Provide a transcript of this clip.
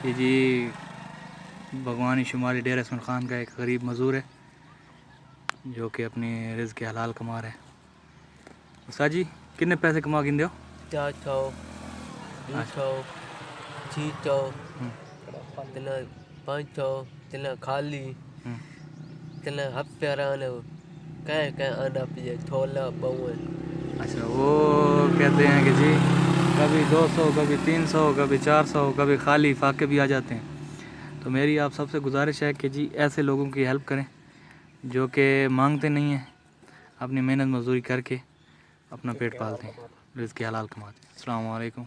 ये जी भगवानी शुमारी डेरा इसमाइल ख़ान का एक गरीब मज़दूर है जो कि अपनी रिज़्क़ के हलाल कमा रहा है। उस्ताद जी कितने पैसे कमा के दो? 400 200 600 तिला 500 तिला खाली तिला हफ्यारान कहीं आना पिए थोला बहु। अच्छा, वो कहते हैं कि जी कभी 200 कभी 300 कभी 400 कभी खाली फाके भी आ जाते हैं। तो मेरी आप सबसे गुजारिश है कि जी ऐसे लोगों की हेल्प करें जो कि मांगते नहीं हैं, अपनी मेहनत मजदूरी करके अपना पेट पालते हैं, रिज़्क़ हलाल कमाते हैं। अस्सलाम वालेकुम।